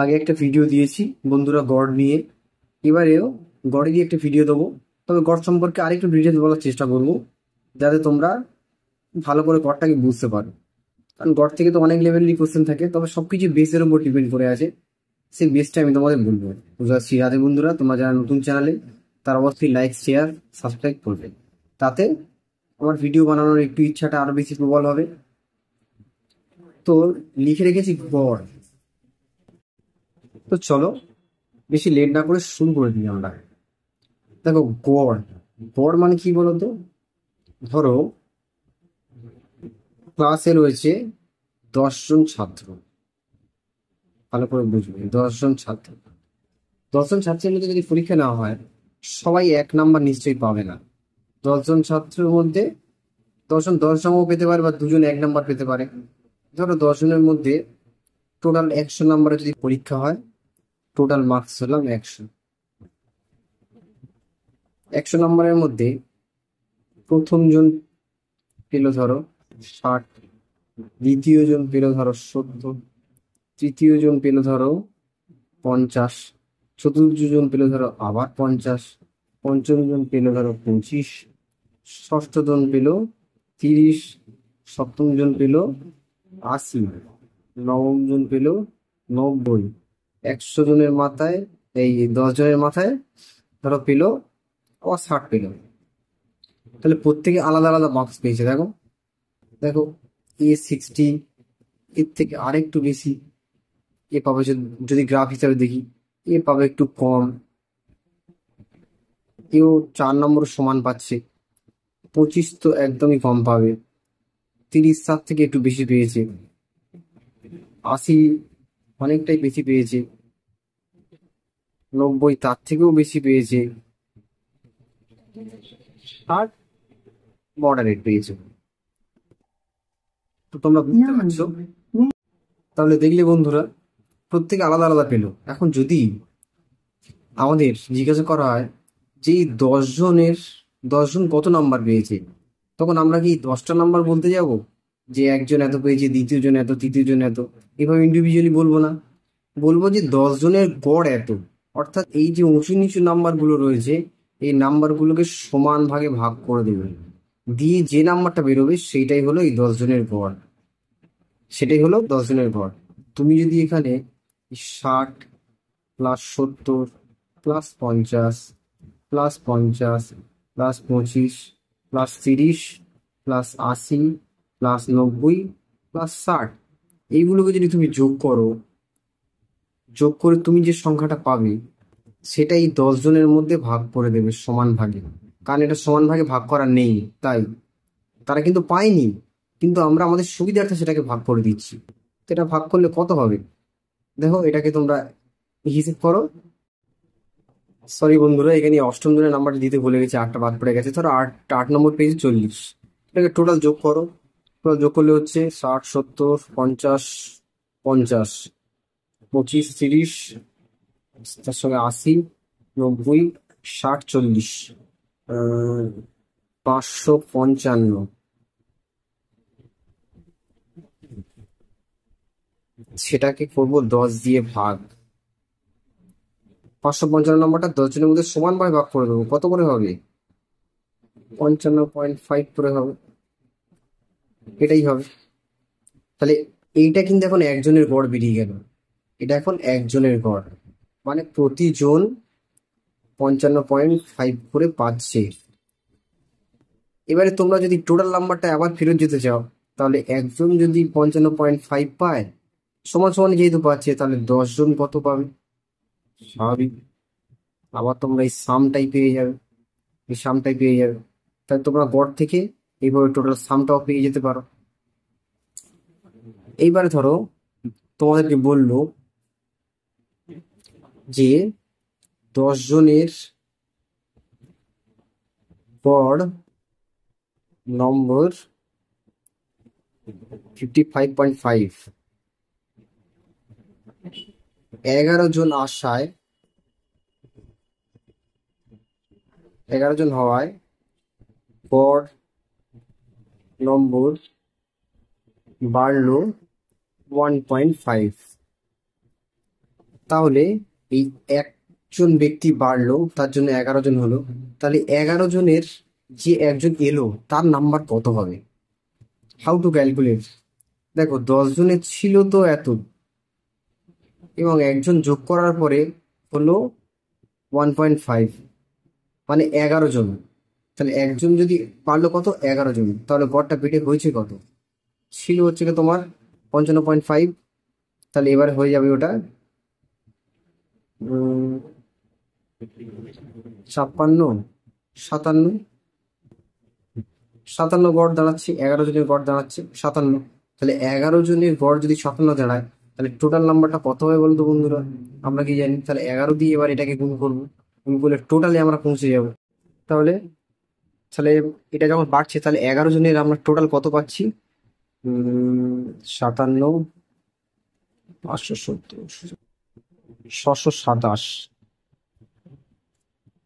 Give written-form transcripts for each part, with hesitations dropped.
আগে একটা ভিডিও দিয়েছি বন্ধুরা গড় নিয়ে, এবারেও গড়ে দিয়ে একটা ভিডিও দেবো। তবে গড় সম্পর্কে আরেকটু ডিটেলস বলার চেষ্টা করবো, যাতে তোমরা ভালো করে গড়টাকে বুঝতে পারো। কারণ গড় থেকে তো অনেক লেভেলেরই কোশ্চেন থাকে, তবে সবকিছু বেসের উপর ডিপেন্ড করে আছে। সেই বেসটা আমি তোমাদের বলবো। বুঝতে পারছি? রাধে বন্ধুরা, তোমরা যারা নতুন চ্যানেলে, তারা অবশ্যই লাইক, শেয়ার, সাবস্ক্রাইব করবে। তাতে আমার ভিডিও বানানোর একটু ইচ্ছাটা আরো বেশি প্রবল হবে। তো লিখে রেখেছি গড়। তো চলো বেশি লেট না করে শুরু করে দিই আমরা। দেখো, গড় গড় মানে কি বলতো? ধরো ক্লাসে রয়েছে 10 জন ছাত্র। ভালো করে বুঝবে, 10 জন ছাত্র। 10 জন ছাত্রের মধ্যে যদি পরীক্ষা নেওয়া হয়, সবাই 1 নাম্বার নিশ্চয়ই পাবে না। 10 জন ছাত্রের মধ্যে 10 জন 10 নম্বর পেতে পারে, বা 2 জন 1 নাম্বার পেতে পারে। ধরো 10 জনের মধ্যে টোটাল 100 নাম্বারে যদি পরীক্ষা হয়, টোটাল মার্কস হলাম 100। 100 নাম্বারের মধ্যে প্রথম জন পেল ধরো 60, দ্বিতীয় জন পেল ধরো 70, তৃতীয় জন পেল ধরো 50, চতুর্থ জন পেল ধরো আবার 50, পঞ্চম জন পেল ধরো 25, ষষ্ঠ জন পেল 30, সপ্তম জন পেল 80, নবম জন পেল 90। 100 জনের মাথায়, এই 10 জনের মাথায় ধরো পেল আবার 60 পেল। তাহলে প্রত্যেকে আলাদা আলাদা মার্কস পেয়েছে। দেখো দেখো, A60, এর থেকে আরেকটু বেশি এ পাবে। যদি গ্রাফ হিসাবে দেখি, এ পাবে একটু কম, কেউ 4 নম্বর সমান পাচ্ছে। 25 তো একদমই কম পাবে। 30 তার থেকে একটু বেশি পেয়েছে। 80 অনেকটাই বেশি পেয়েছে। 90 তার থেকেও বেশি পেয়েছে। আর মডারেট পেয়েছে। তো তোমরা বুঝতে পারছো? তাহলে দেখলে বন্ধুরা, প্রত্যেকে আলাদা আলাদা পেলো। এখন যদি আমাদের জিজ্ঞাসা করা হয় যে এই 10 জনের 10 জন কত নাম্বার পেয়েছে, তখন আমরা কি 10টা নাম্বার বলতে যাব? যে একজন এত পেয়েছে, দ্বিতীয় জন এত, তৃতীয় জন এত, এভাবে ইন্ডিভিজুয়ালি বলবো না। বলবো যে 10 জনের গড় এত। অর্থাৎ এই যে উঁচু নিচু নাম্বারগুলো রয়েছে, এই নাম্বারগুলোকে সমান ভাগে ভাগ করে দেবে, দিয়ে যে নাম্বারটা বেরোবে সেইটাই হলো এই 10 জনের গড়। সেটাই হলো 10 জনের গড়। তুমি যদি এখানে 60 plus 70 plus 50 plus 50 plus 25 plus 30 plus 80 plus 90 plus 60, এইগুলোকে যদি তুমি যোগ করে তুমি যে সংখ্যাটা পাবে, সেটাই 10 জনের মধ্যে ভাগ করে দেবে সমান ভাগে। কারণ এটা সমান ভাগে ভাগ করা নেই, তাই তারা কিন্তু পায়নি, কিন্তু আমরা আমাদের সুবিধার্থে সেটাকে ভাগ করে দিচ্ছি। তো এটা ভাগ করলে কত হবে? দেখো, এটাকে তোমরা হিসেব করো। সরি বন্ধুরা, এখানে অষ্টম জনের নাম্বারটা দিতে ভুলে গেছি, 8টা বাদ পড়ে গেছে। ধরো 8 নম্বর পেয়েছে 40। এটাকে টোটাল যোগ করো। টোটাল যোগ করলে হচ্ছে 60, 70, 50, 50, 25, 30, তার সঙ্গে 80, 90, 60, 40, 555। সেটাকে করবো 10 দিয়ে ভাগ। 555 নম্বরটা 10 জনের মধ্যে সমানভাবে ভাগ করে দেবো। কত করে হবে? 55.5 করে হবে। এটাই হবে। তাহলে এইটা কিন্তু এখন একজনের গড় বেরিয়ে গেল। এটা এখন একজনের গড়, মানে প্রতিজন 55.5 করে পাচ্ছে। এবারে তোমরা যদি টোটাল নাম্বারটা আবার ফেরত যেতে চাও, তাহলে একজন যদি 55.5 পায়, সমান সমান যেহেতু পাচ্ছে, তাহলে 10 জন কত পাবে? স্বাভাবিক। আবার তোমরা এই সামটাই পেয়ে যাবে, এই সামটাই পেয়ে যাবে। তাহলে তোমরা গড় থেকে এইভাবে টোটাল সামটাও পেয়ে যেতে পারো। এইবারে ধরো তোমাদেরকে বললো যে 10 জনের গড় নম্বর 55.5। 11 জন আসায়, 11 জন হওয়ায় গড় নম্বর বাড়লো 1.5। তাহলে এই একজন ব্যক্তি বাড়লো, তার জন্য 11 জন হলো। তাহলে 11 জনের যে একজন এলো তার নাম্বার কত হবে? How to calculate? দেখো 10 জনের ছিল তো এত, এবং একজন যোগ করার পরে হলো 1.5, মানে 11 জন। তাহলে একজন যদি পারলো কত? 11 জন। তাহলে গড়টা বেটে হয়েছে কত? ছিল হচ্ছে কি তোমার 55.5। তাহলে এবার হয়ে যাবে ওটা 56, 57। 57 গড় দাঁড়াচ্ছে, 11 জনের গড় দাঁড়াচ্ছে 57। তাহলে 11 জনের গড় যদি 57 দাঁড়ায়, তাহলে টোটাল নাম্বারটা কত হবে বলতো বন্ধুরা? আমরা কি জানি? তাহলে 11 দিয়ে এবার এটাকে গুণ করবো, গুণ করলে টোটালে আমরা পৌঁছে যাবো। তাহলে তাহলে এটা যখন বাড়ছে, তাহলে 11 জনের আমরা টোটাল কত পাচ্ছি? 57, 570, 627,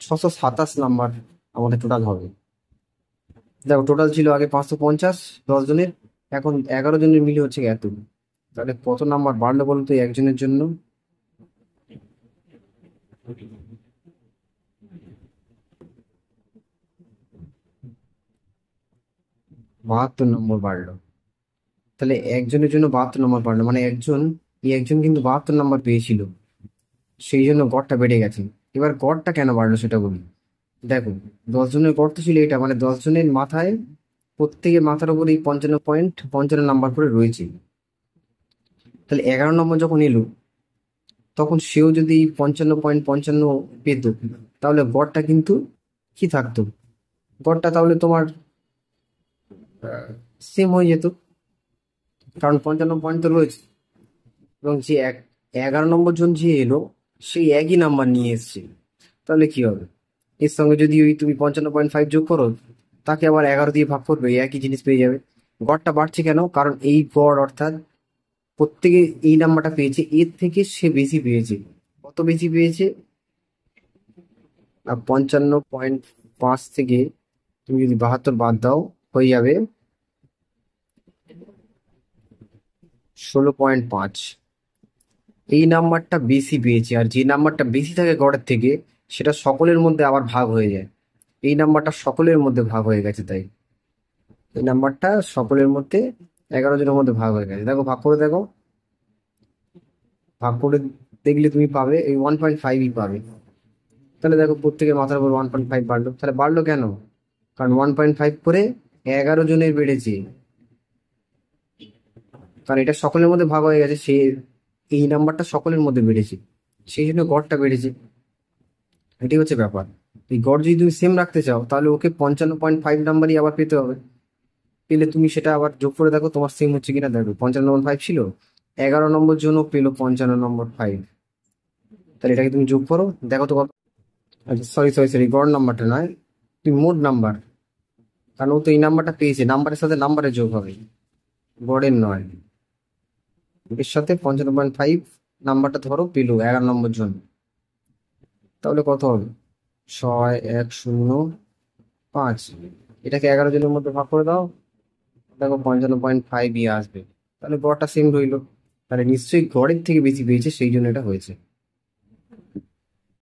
627 নাম্বার আমাদের টোটাল হবে। দেখো টোটাল ছিল আগে 550 10 জনের, এখন 11 জনের মিলে হচ্ছে এত। তাহলে কত নাম্বার বাড়লো বলতো একজনের জন্য? 72 নম্বর বাড়লো। তাহলে একজনের জন্য 72 নম্বর বাড়লো, মানে একজন কিন্তু 72 নম্বর পেয়েছিল, সেই জন্য গড়টা বেড়ে গেছে। এবার গড়টা কেন বাড়লো সেটা বলি। দেখো 10 জনের গড় তো ছিল এটা, মানে 10 জনের মাথায়, প্রত্যেকের মাথার উপর এই 55.55 নাম্বার করে রয়েছে। তাহলে 11 নম্বর যখন এলো, তখন সেও যদি 55.55 পেত, তাহলে গড়টা কিন্তু কি থাকতো? গড়টা তাহলে তোমার সেম হয়ে যেত, কারণ 55 পয়েন্ট তো রয়েছে। এবং যে 11 নম্বর জন যে এলো, সেই একই নাম্বার নিয়ে এসছে। তাহলে কি হবে? এর সঙ্গে যদি ওই তুমি 55.5 যোগ করো, তাকে আবার 11 দিয়ে ভাগ করবে, এই একই জিনিস পেয়ে যাবে। গড়টা বাড়ছে কেন? কারণ এই গড়, অর্থাৎ প্রত্যেকে এই নাম্বারটা পেয়েছে, এর থেকে সে বেশি পেয়েছে। কত বেশি পেয়েছে? 55.5 থেকে তুমি যদি 72 বাদ দাও, হয়ে যাবে 16.5। এই নাম্বারটা বেশি পেয়েছে, আর যে নাম্বারটা বেশি থাকে গড়ের থেকে, সেটা সকলের মধ্যে আবার ভাগ হয়ে যায়। এই নাম্বারটা সকলের মধ্যে ভাগ হয়ে গেছে, তাই এই নাম্বারটা সকলের মধ্যে 11 জনের মধ্যে ভাগ হয়ে গেছে। দেখো ভাগ করে দেখো, ভাগ করে দেখলে তুমি পাবে এই 1.5ই পাবে। তাহলে দেখো প্রত্যেকের মাথার উপর 1.5 বাড়লো। তাহলে বাড়লো কেন? কারণ 1.5 করে 11 জনের বেড়েছে, কারণ এটা সকলের মধ্যে ভাগ হয়ে গেছে, সে এই নাম্বারটা সকলের মধ্যে বেড়েছে, সেই জন্য গড়টা বেড়েছে। এটাই হচ্ছে ব্যাপার। এই গড় যদি তুমি সেম রাখতে চাও, তাহলে ওকে 55.5 নাম্বারই আবার পেতে হবে। পেলে তুমি সেটা আবার যোগ করে দেখো তোমার সেম হচ্ছে কিনা। দেখো 55.5 ছিল, 11 নম্বর জন্য পেলো 55.5। তাহলে এটাকে তুমি যোগ করো, দেখো তো কত। আচ্ছা সরি সরি সরি, গড় নাম্বারটা নয়, তুমি মোট নাম্বার, কারণ ও তো এই নাম্বারটা পেয়েছে, নাম্বারের সাথে নাম্বারের যোগ হবে, গড়ের নয়। এর সাথে 55.5 নাম্বারটা ধরো পেলো 11 নম্বর জন্য, তাহলে কত হবে? 6105। এটাকে 11 জনের মধ্যে ভাগ করে দাও, দেখো 55.5ই আসবে। তাহলে গড়টা সেম রইলো। তাহলে নিশ্চয়ই গড়ের থেকে বেশি পেয়েছে, সেই জন্য এটা হয়েছে।